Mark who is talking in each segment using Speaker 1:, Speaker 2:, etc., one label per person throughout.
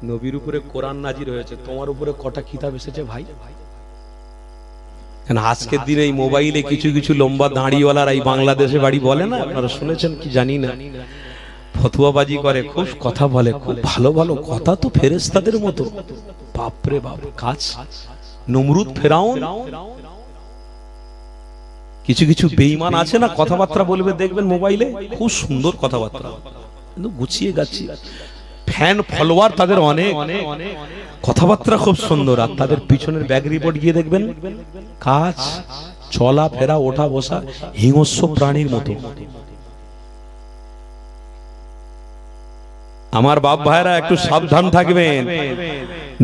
Speaker 1: নবীর উপরে কোরআন নাজির হয়েছে, তোমার উপরে কটা কিতাব এসেছে ভাই? কারণ আজকের দিনে এই মোবাইলে কিছু কিছু লম্বা দাঁড়িওয়ালার এই বাংলাদেশে বাড়ি বলে না, আপনারা শুনেছেন কি জানি না, ফতুয়াবাজি করে, খুব কথা বলে, খুব ভালো ভালো কথা, তো ফেরেশতাদের মতো। বাপরে বাপ, কাজ নমরুদ ফেরাউন। কিছু কিছু বেঈমান আছে না, কথাবার্তা বলবে দেখবেন মোবাইলে, খুব সুন্দর কথাবার্তা, কিন্তু গুছিয়ে গাছি, ফ্যান ফলোয়ার তাদের অনেক, কথাবার্তা খুব সুন্দর, আর তাদের পিছনের ব্যাগ রিপোর্ট গিয়ে দেখবেন কাজ, চলা ফেরা, ওঠা বসা হিংস্র প্রাণীর মতো। আমার বাপ ভাইরা একটু সাবধান থাকবেন।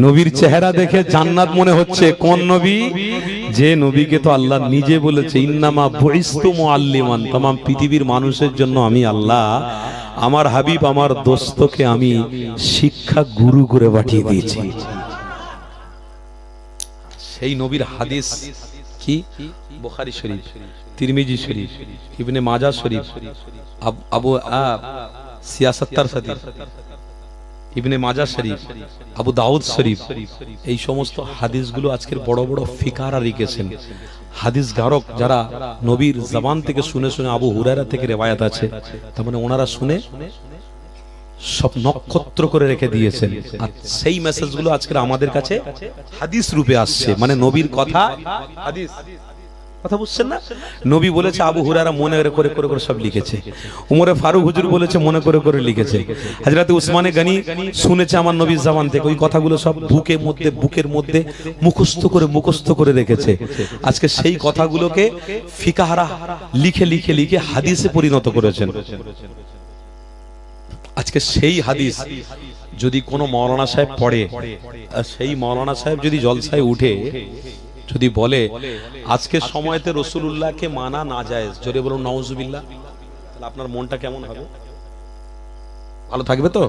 Speaker 1: নবীর চেহারা দেখে জান্নাত মনে হচ্ছে, কোন নবী? যে নবীকে তো আল্লাহ নিজে বলেছে, ইন্নামা বুইস্তু মুআল্লিমান, तमाम পৃথিবীর মানুষের জন্য আমি আল্লাহ আমার হাবিব আমার দোস্তকে আমি শিক্ষা গুরু করে পাঠিয়ে দিয়েছি। সেই নবীর হাদিস কি? বুখারী শরীফ, তিরমিজি শরীফ, ইবনে মাজাহ শরীফ, আবু সিয়াসাত্তার শরীফ, ইবনে মাজাহ শরীফ, আবু দাউদ শরীফ, এই সমস্ত হাদিসগুলো আজকের বড় বড় ফিকাহরা লিখেছেন। হাদিস গারক যারা নবীর জবান থেকে শুনে শুনে, আবু হুরায়রা থেকে রিওয়ায়াত আছে, তার মানে ওনারা শুনে সব নক্ষত্র করে রেখে দিয়েছেন, আর সেই মেসেজগুলো আজকের আমাদের কাছে হাদিস রূপে আসছে, মানে নবীর কথা হাদিস। কথা বুঝছেন না? নবী বলেছে, আবু হুরায়রা মনে করে করে করে সব লিখেছে, উমরে ফারুক হুজুর বলেছে মনে করে করে লিখেছে, হযরত উসমানে গনি শুনেছে আমার নবীর জবান থেকে, ওই কথাগুলো সব বুকের মধ্যে মুখস্থ করে রেখেছে। আজকে সেই কথাগুলোকে ফিকাহরা লিখে লিখে লিখে হাদিসে পরিণত করেছেন। আজকে সেই হাদিস যদি কোনো মাওলানা সাহেব পড়ে, আর সেই মাওলানা সাহেব যদি জলসায় উঠে যদি বলে আজকের সময়তে রাসূলুল্লাহকে মানা না জায়েজ, জোরে বলুন নাউজুবিল্লাহ, তাহলে আপনার মনটা কেমন হবে? ভালো থাকবে তো?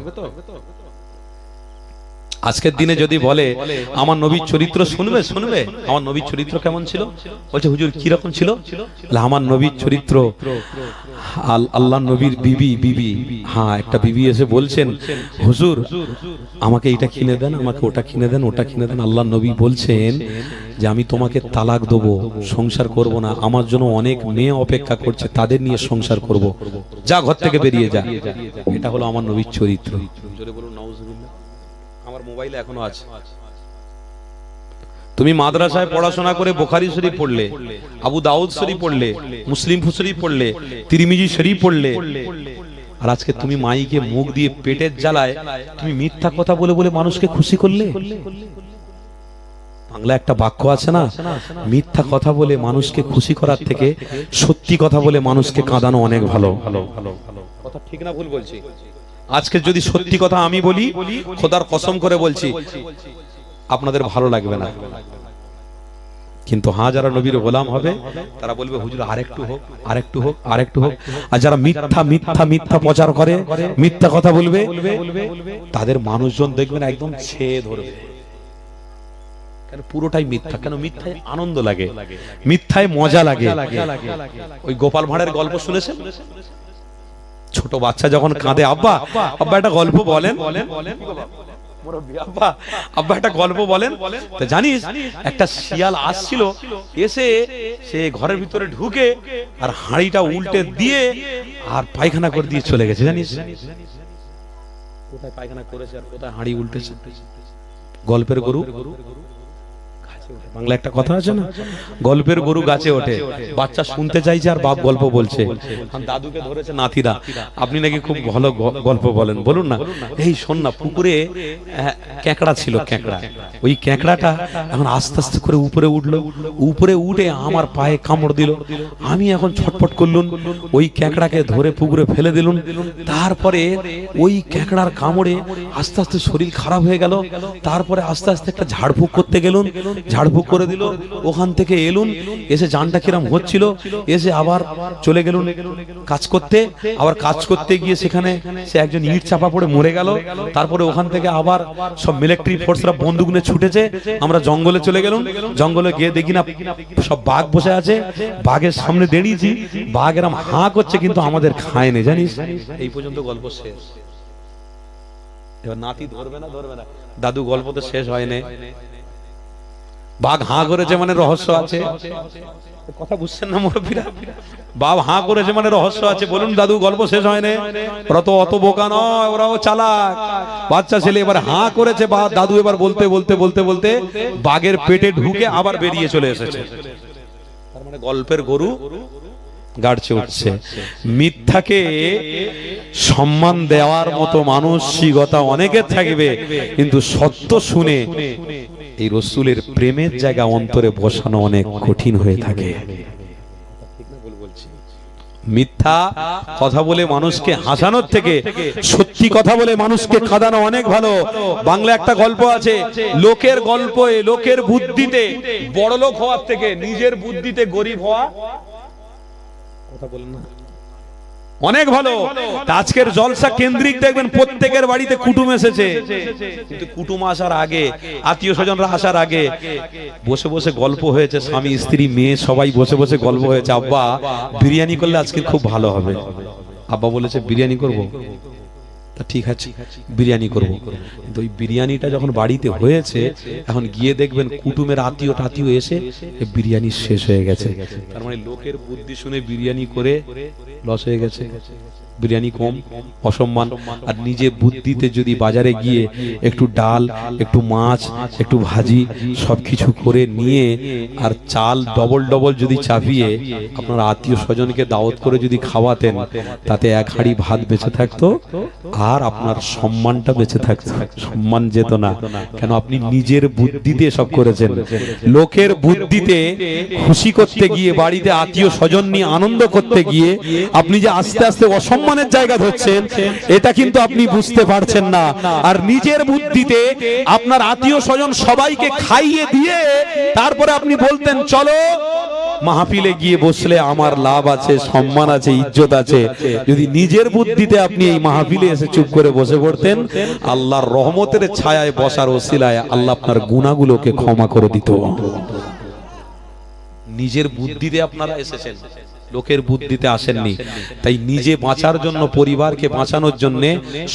Speaker 1: আজকের দিনে যদি বলে আমার নবীর চরিত্র শুনবে, আমার নবীর চরিত্র কেমন ছিল, বলছে হুজুর কি রকম ছিল, আমার নবীর চরিত্র, আল্লাহ নবীর বিবি, হ্যাঁ একটা বিবি এসে বলছেন হুজুর আমাকে এটা কিনে দেন, আমাকে ওটা কিনে দেন, ওটা কিনে দেন, আল্লাহ নবী বলছেন যে আমি তোমাকে তালাক দেবো, সংসার করব না, আমার জন্য অনেক মেয়ে অপেক্ষা করছে, তাদের নিয়ে সংসার করব, যা ঘর থেকে বেরিয়ে যা। এটা হলো আমার নবীর চরিত্র। জোরে বলুন নাউজুবিল্লাহ। আমার মোবাইলে এখনো আছে। তুমি মাদ্রাসায় পড়াশোনা করে বুখারী শরীফ পড়লে, আবু দাউদ শরীফ পড়লে, মুসলিম শরীফ পড়লে, তিরমিজি শরীফ পড়লে, আর আজকে তুমি মাইকে মুখ দিয়ে পেটের জ্বালায় তুমি মিথ্যা কথা বলে বলে মানুষকে খুশি করলে। বাংলা একটা বাক্য আছে না, মিথ্যা কথা বলে মানুষকে খুশি করার থেকে সত্যি কথা বলে মানুষকে কাঁদানো অনেক ভালো। কথা ঠিক না ভুল বলছি? আজকে যদি সত্যি কথা আমি বলি, খোদার কসম করে বলছি আপনাদের ভালো লাগবে না, কিন্তু হ্যাঁ যারা নবীর গোলাম হবে তারা বলবে হুজুর আরেকটু হোক, আরেকটু হোক, আরেকটু হোক। আর যারা মিথ্যা মিথ্যা মিথ্যা প্রচার করে, মিথ্যা কথা বলবে, তাদের মানুষজন দেখবেন একদম ছেয়ে ধরবে। কেন? পুরোটাই মিথ্যা। কেন? মিথ্যায় আনন্দ লাগে, মিথ্যায় মজা লাগে। ওই গোপাল ভাঁড়ের গল্প শুনেছেন? ছোট বাচ্চা যখন কাঁদে, আব্বা আব্বা একটা গল্প বলেন, আব্বা একটা গল্প বলেন, তো জানিস একটা শিয়াল আসছিল, এসে সে ঘরের ভিতরে ঢুকে আর হাঁড়িটা উল্টে দিয়ে আর পায়খানা করে দিয়ে চলে গেছে। জানিস কোথায় পায়খানা করেছে আর কোথায় হাঁড়ি উল্টেছে? গল্পের গরু বাংলা একটা কথা আছে না, গল্পের গরু গাছে ওঠে। বাচ্চা শুনতে চাইছে আর বাপ গল্প বলছে, দাদুকে ধরেছে নাতিরা, আপনি নাকি খুব ভালো গল্প বলেন, বলুন না। এই শোন না, পুকুরে ক্যাঁকড়া ছিল, ক্যাঁকড়া, ওই ক্যাঁকড়াটা এখন আস্তে আস্তে করে উপরে উঠলো, উপরে উঠে আমার পায়ে কামড় দিল, আমি এখন ছটফট করলুম, ওই ক্যাঁকড়াকে ধরে পুকুরে ফেলে দিলুম। তারপরে ওই ক্যাঁকড়ার কামড়ে আস্তে আস্তে শরীর খারাপ হয়ে গেল, তারপরে আস্তে আস্তে একটা ঝাড়ফুঁক করতে গেলুন, ঝাড়ফুঁক করে দিল, ওখান থেকে এলুন, এসে জানটা কিরম হচ্ছিল, এসে আবার চলে গেলুন কাজ করতে, আবার কাজ করতে গিয়ে সেখানে সে একজন ইট চাপা পড়ে মরে গেল। তারপরে ওখান থেকে আবার সব মিলিটারি ফোর্সরা বন্দুক নিয়ে ছুটেছে, আমরা জঙ্গলে চলে গেলুম, জঙ্গলে গিয়ে দেখি না সব বাঘ বসে আছে, বাঘের সামনে দাঁড়িয়েছি, বাঘ এরম হাঁ করছে কিন্তু আমাদের খায় না, জানিস। এই পর্যন্ত গল্প শেষ। এবার নাতি ধরবে না ধরবে না, দাদু গল্প তো শেষ হয়নি। বাঘ হাঁ করেছে মানে রহস্য আছে, কথা বুঝছেন না মুরব্বীরা? বাঘ হাঁ করেছে মানে রহস্য আছে। বলুন দাদু গল্প শেষ হয়নি। ওরা তো অত বোকা নয়, ওরাও চালাক। বাচ্চা ছেলে এবার হাঁ করেছে, বা দাদু এবার বলতে বলতে বলতে বলতে বাঘের পেটে ঢুকে আবার বেরিয়ে চলে এসেছে। তার মানে গল্পের গরু গাড়ছে উঠছে। মিথ্যাকে সম্মান দেওয়ার মতো মানসিকতা অনেকের থাকবে, কিন্তু সত্য শুনে এই রসুলের প্রেমের জায়গা অন্তরে বসানো অনেক কঠিন হয়ে থাকে। মিথ্যা কথা বলে মানুষকে হাসানোর থেকে সত্যি কথা বলে মানুষকে কাঁদানো অনেক ভালো। বাংলা একটা গল্প আছে, লোকের গল্পে লোকের বুদ্ধিতে বড়লোক হওয়ার থেকে নিজের বুদ্ধিতে গরিব হওয়া, কথা বলেন না, অনেক ভালো। আজকের জলসা কেন্দ্রিক দেখবেন প্রত্যেকের বাড়িতে কুটুম এসেছে, কিন্তু কুটুম আসার আগে, আত্মীয় স্বজনরা আসার আগে বসে বসে গল্প হয়েছে, স্বামী স্ত্রী মেয়ে সবাই বসে বসে গল্প হয়েছে। আব্বা বিরিয়ানি করলে আজকে খুব ভালো হবে। আব্বা বলেছে বিরিয়ানি করব, তা ঠিক আছে বিরিয়ানি করব। কিন্তু ওই বিরিয়ানিটা যখন বাড়িতে হয়েছে, এখন গিয়ে দেখবেন কুটুমের আত্মীয় টাত্মীয় এসে বিরিয়ানি শেষ হয়ে গেছে। তার মানে লোকের বুদ্ধি শুনে বিরিয়ানি করে লস হয়ে গেছে, বিরিয়ানি কম, অসম্মান। আর নিজে বুদ্ধিতে যদি বাজারে গিয়ে একটু ডাল, একটু মাছ, একটু ভাজি সবকিছু করে নিয়ে আর চাল ডবল ডবল যদি চাপিয়ে আপনার আত্মীয় স্বজনকে দাওয়াত করে যদি খাওয়াতেন, তাতে এক হাঁড়ি ভাত বেঁচে থাকতো আর আপনার সম্মানটা বেঁচে থাকতো। সম্মান যেত না, কেন আপনি নিজের বুদ্ধিতে সব করেছেন। লোকের বুদ্ধিতে খুশি করতে গিয়ে, বাড়িতে আত্মীয় স্বজন নিয়ে আনন্দ করতে গিয়ে আপনি যে আস্তে আস্তে অসম্মানের জায়গা ধরছেন, এটা কিন্তু আপনি বুঝতে পারছেন না। আর নিজের বুদ্ধিতে আপনার আত্মীয় স্বজন সবাইকে খাইয়ে দিয়ে তারপরে আপনি বলতেন চলো মাহফিলে গিয়ে বসলে আমার লাভ আছে, সম্মান আছে, ইজ্জত আছে। যদি নিজের বুদ্ধিতে আপনি এই মাহফিলে এসে চুপ করে বসে পড়তেন, আল্লাহর রহমতের ছায়ায় বসার ওসিলায় আল্লাহ আপনার গুনাহগুলোকে ক্ষমা করে দিত। নিজের বুদ্ধিতে আপনারা এসেছেন, লোকের বুদ্ধিতে আসেননি। তাই নিজে বাঁচার জন্য, পরিবারকে বাঁচানোর জন্য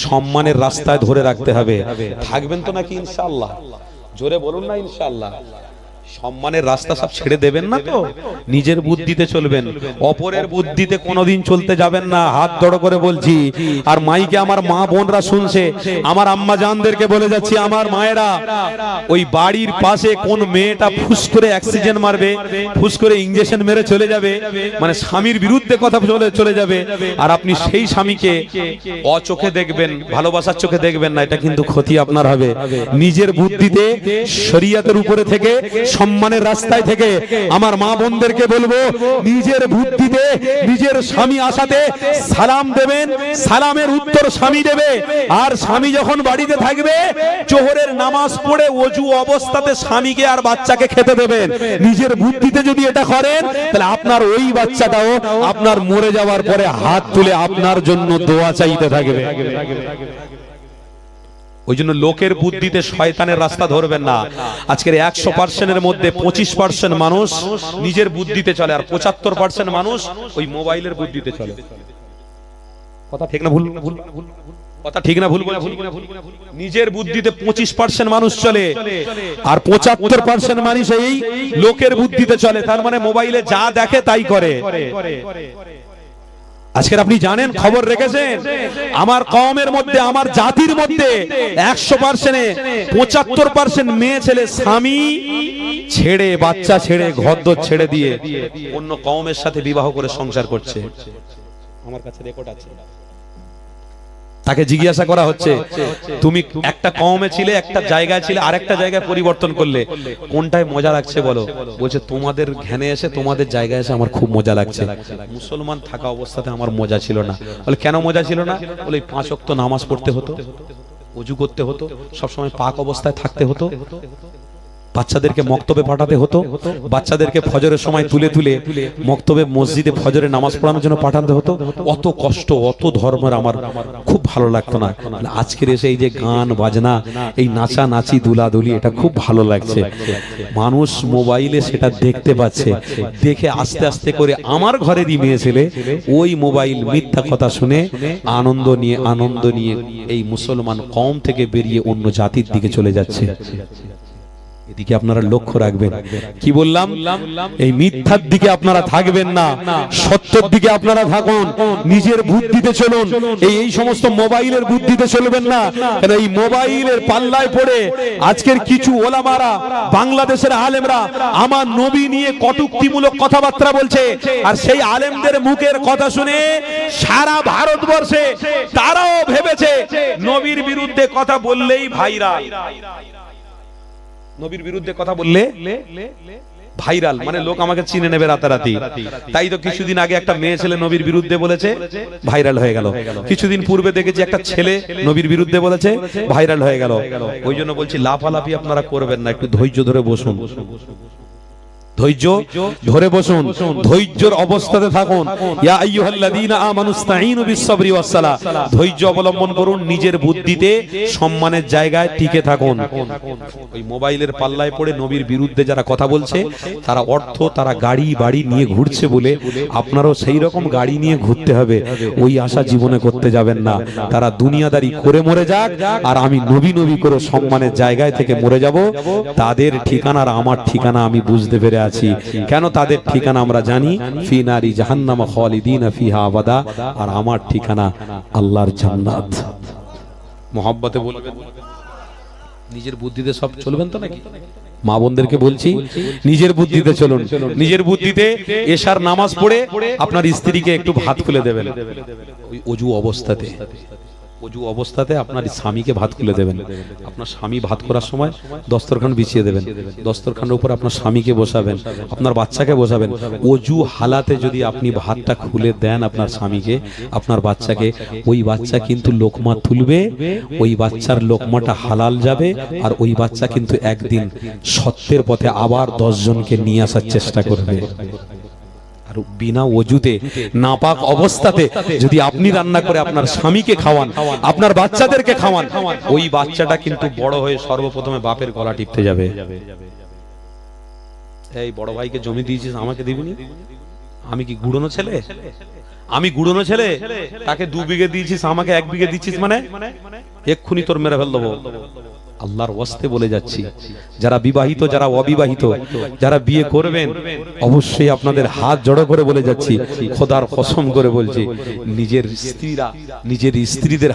Speaker 1: সম্মানের রাস্তায় ধরে রাখতে হবে। থাকবেন তো নাকি ইনশাআল্লাহ? জোরে বলুন না ইনশাআল্লাহ। সম্মানের রাস্তা সব ছেড়ে দেবেন না তো, নিজের বুদ্ধিতে চলবেন, অপরের বুদ্ধিতে কোনোদিন চলতে যাবেন না। হাত জড়ো করে বলছি, আর মাইকে আমার মা বোনরা শুনছে, আমার আম্মা জানদেরকে বলে যাচ্ছি, আমার মায়েরা, ওই বাড়ির পাশে কোন মেয়েটা ফুস করে অক্সিজেন মারবে, ফুস করে ইনজেকশন মেরে চলে যাবে, মানে স্বামীর বিরুদ্ধে কথা চলে যাবে, আর আপনি সেই স্বামীকে অচোখে দেখবেন, ভালোবাসার চোখে দেখবেন না, এটা কিন্তু ক্ষতি আপনার হবে। নিজের বুদ্ধিতে, শরীয়তের উপরে থেকে, সম্মানের রাস্তায় থেকে আমার মা বোনদেরকে বলবো, নিজের বুদ্ধিতে নিজের স্বামী আসাতে সালাম দেবেন, সালামের উত্তর স্বামী দেবে। আর স্বামী যখন বাড়িতে থাকবে, জোহরের নামাজ পড়ে ওযু অবস্থাতে স্বামীকে আর বাচ্চাকে খেতে দেবেন। নিজের বুদ্ধিতে যদি এটা করেন, তাহলে আপনার ওই বাচ্চাটাও আপনার মরে যাওয়ার পরে হাত তুলে আপনার জন্য দোয়া চাইতে থাকবে। ওই জন্য লোকের বুদ্ধিতে শয়তানের রাস্তা ধরবেন না। আজকের 100%-এর মধ্যে 25% মানুষ নিজের বুদ্ধিতে চলে, আর 75% মানুষ ওই মোবাইলের বুদ্ধিতে চলে। কথা ঠিক না ভুল? কথা ঠিক না ভুল? নিজের বুদ্ধিতে 25% মানুষ চলে, আর 75% মানুষ এই লোকের বুদ্ধিতে চলে। তার মানে মোবাইলে যা দেখে তাই করে। আজকের আপনি জানেন, খবর রেখেছেন, আমার কওমের মধ্যে, আমার জাতির মধ্যে 100%-এ 75% মেয়ে ছেলে স্বামী ছেড়ে, বাচ্চা ছেড়ে, ঘরদোর ছেড়ে দিয়ে অন্য কওমের সাথে বিবাহ করে সংসার করছে। আমার কাছে রেকর্ড আছে। তাকে জিজ্ঞাসা করা হচ্ছে, তুমি একটা কওমে ছিলে, একটা জায়গায় ছিলে, আরেকটা জায়গায় পরিবর্তন করলে, কোনটায় মজা লাগছে বলো? বলছে তোমাদের ঘ্যানে এসে, তোমাদের জায়গায় এসে আমার খুব মজা লাগছে। মুসলমান থাকা অবস্থাতে আমার মজা ছিল না। বলে কেন মজা ছিল না? বলে 5 ওয়াক্ত নামাজ পড়তে হতো, ওযু করতে হতো, সবসময় পাক অবস্থায় থাকতে হতো, বাচ্চাদেরকে মক্তবে পাঠাতে হতো, বাচ্চাদেরকে ফজরের সময় তুলে তুলে মক্তবে মসজিদে ফজরে নামাজ পড়ানোর জন্য পাঠাতে হতো। অত কষ্ট, অত ধর্মের আমার খুব ভালো লাগতো না। আজকের এসে এই যে গান বাজনা, এই নাচা নাচি দুলাদুলি, এটা খুব ভালো লাগছে। মানুষ মোবাইলে সেটা দেখতে পাচ্ছে, দেখে আস্তে আস্তে করে আমার ঘরেরই মেয়ে ছেলে ওই মোবাইল মিথ্যা কথা শুনে আনন্দ নিয়ে এই মুসলমান কওম থেকে বেরিয়ে অন্য জাতির দিকে চলে যাচ্ছে। এদিকে আপনারা লক্ষ্য রাখবেন। কি বললাম? এই মিথ্যার দিকে আপনারা থাকবেন না, সত্যের দিকে আপনারা থাকুন। নিজের বুদ্ধিতে চলুন, এই সমস্ত মোবাইলের বুদ্ধিতে চলবেন না। কারণ এই মোবাইলের পাল্লায় পড়ে আজকের কিছু ওলামারা, বাংলাদেশের আলেমরা আমার নবী নিয়ে কটূক্তিমূলক কথাবার্তা বলছে, আর সেই আলেমদের মুখের কথা শুনে সারা ভারতবর্ষে তারাও ভেবেছে নবীর বিরুদ্ধে কথা বললেই ভাইরাল। নবীর বিরুদ্ধে কথা বললে ভাইরাল, মানে লোক আমাকে চিনে নেবে রাতারাতি। তাই তো কিছুদিন আগে একটা মেয়ে ছেলে নবীর বিরুদ্ধে বলেছে, ভাইরাল হয়ে গেল। কিছুদিন পূর্বে দেখেছি একটা ছেলে নবীর বিরুদ্ধে বলেছে, ভাইরাল হয়ে গেল। ওই জন্য বলছি লাফালাফি আপনারা করবেন না, একটু ধৈর্য ধরে বসুন। ধৈর্য ধরে বসুন, ধৈর্যের অবস্থাতে থাকুন। ইয়া আইয়ুহাল্লাযীনা আমানুস্তাঈনু বিস-সাবরি ওয়াস-সালাহ, ধৈর্য অবলম্বন করুন, নিজের বুদ্ধিতে সম্মানের জায়গায় টিকে থাকুন। ওই মোবাইলের পাল্লায় পড়ে নবীর বিরুদ্ধে যারা কথা বলছে, তারা অর্থ, তারা গাড়ি বাড়ি নিয়ে ঘুরছে বলে আপনারও সেই রকম গাড়ি নিয়ে ঘুরতে হবে, ওই আশা জীবনে করতে যাবেন না। তারা দুনিয়াদারি করে মরে যাক, আর আমি নবী নবী করে সম্মানের জায়গায় থেকে মরে যাব। তাদের ঠিকানা আর আমার ঠিকানা আমি বুঝতে পেরে আছি। কেন তাদের ঠিকানা আমরা জানি, ফি নারি জাহান্নাম খালিদিনা ফিহা আবাদা, আর আমার ঠিকানা আল্লাহর জান্নাত। মোহাব্বতে বলবেন, নিজের বুদ্ধিতে সব চলবেন তো নাকি? মা বোনদেরকে বলছি, নিজের বুদ্ধিতে চলুন। নিজের বুদ্ধিতে এশার নামাজ পড়ে আপনার স্ত্রীকে একটু ভাত খুলে দেবেন, ওই অজু অবস্থাতে। অজু অবস্থাতে আপনার স্বামীকে ভাত খুলে দেবেন। আপনার স্বামী ভাত করার সময় দস্তরখান বিছিয়ে দেবেন, দস্তরখানের উপর আপনার স্বামীকে বসাবেন, আপনার বাচ্চাকে বসাবেন। অজু হালাতে যদি আপনি ভাতটা খুলে দেন আপনার স্বামীকে, আপনার বাচ্চাকে, ওই বাচ্চা কিন্তু লোকমা তুলবে, ওই বাচ্চার লোকমাটা হালাল যাবে, আর ওই বাচ্চা কিন্তু একদিন সত্যের পথে আবার 10 জনকে নিয়ে আসার চেষ্টা করবে। আর বিনা ওযুতে নাপাক অবস্থাতে যদি আপনি রান্না করে আপনার স্বামীকে খাওয়ান, আপনার বাচ্চাদেরকে খাওয়ান, ওই বাচ্চাটা কিন্তু বড় হয়ে সর্বপ্রথমে বাপের গলা টিপতে যাবে। এই বড় ভাইকে জমি দিয়েছিস, আমাকে দিবিনি? আমি কি গুড়নো ছেলে? আমি গুড়নো ছেলে? তাকে 2 বিঘে দিয়েছিস, আমাকে 1 বিঘে দিচ্ছিস, মানে এক্ষুনি তোর মেরে ফেল দেবো। আল্লাহর ওয়াস্তে বলে যাচ্ছি, যারা বিবাহিত, যারা অবিবাহিত, যারা বিয়ে করবেন, অবশ্যই আপনাদের হাত জড়ো করে বলে যাচ্ছি, খোদার কসম করে বলছি, নিজের স্ত্রীরা, নিজের স্ত্রীদের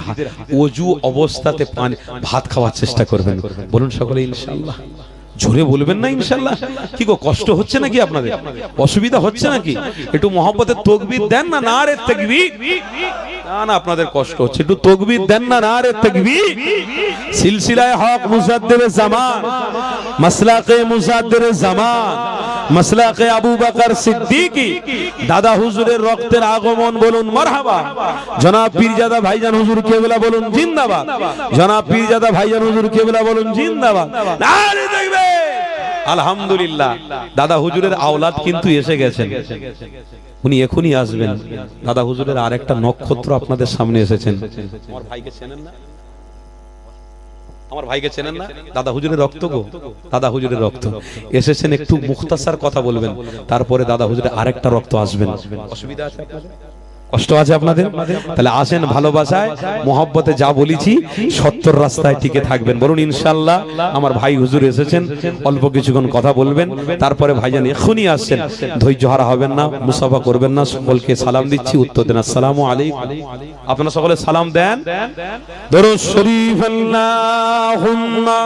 Speaker 1: ওযু অবস্থাতে ভাত খাওয়ার চেষ্টা করবেন। বলুন সকলে ইনশাআল্লাহ। জোরে বলবেন না ইনশাআল্লাহ? কি গো, কষ্ট হচ্ছে নাকি আপনাদের? অসুবিধা হচ্ছে নাকি? একটু মহব্বতের তাকবীর দেন না, নারে তাকবীর। না না, আপনাদের কষ্ট হচ্ছে, একটু তাকবীর দেন না, নারে তাকবীর। সিলসিলায়ে হক মুজাদ্দিদে জামান, মাসলাকে মুজাদ্দিদে জামান, মাসলাকে আবু বকর সিদ্দিকী, দাদা হুজুরের রক্তের আগমন, বলুন মারহাবা। জনাব পীরজাদা ভাইজান হুজুর কেবলা বলুন জিন্দাবাদ। জনাব পীরজাদা ভাইজান হুজুর কেবলা বলুন জিন্দাবাদ। নারে তাকবীর। আলহামদুলিল্লাহ, দাদা হুজুরের আওলাদ কিন্তু এসে গেছেন, উনি এখনই আসবেন। দাদা হুজুরের আরেকটা নক্ষত্র আপনাদের সামনে এসেছেন। আমার ভাইকে চেনেন না? আমার ভাইকে চেনেন না? দাদা হুজুরের রক্ত গো, দাদা হুজুরের রক্ত এসেছেন। একটু মুখতাসার কথা বলবেন, তারপরে দাদা হুজুরের আরেকটা রক্ত আসবেন। অসুবিধা আছে আপনাদের? কষ্ট আছে আপনাদের? তাহলে আসেন, ভালোবাসায় মহব্বতে যা বলেছি সত্যর রাস্তায় টিকে থাকবেন। বলুন ইনশাআল্লাহ। আমার ভাই হুজুর এসেছেন, অল্প কিছুক্ষণ কথা বলবেন, তারপরে ভাইজান এখনই আসছেন। ধৈর্য হারা হবেন না, মুসাফা করবেন না। সকলকে সালাম দিচ্ছি, উত্তর দেন আসসালামু আলাইকুম। আপনারা সকলে সালাম দেন। দরুদ শরীফ আল্লাহুম্মা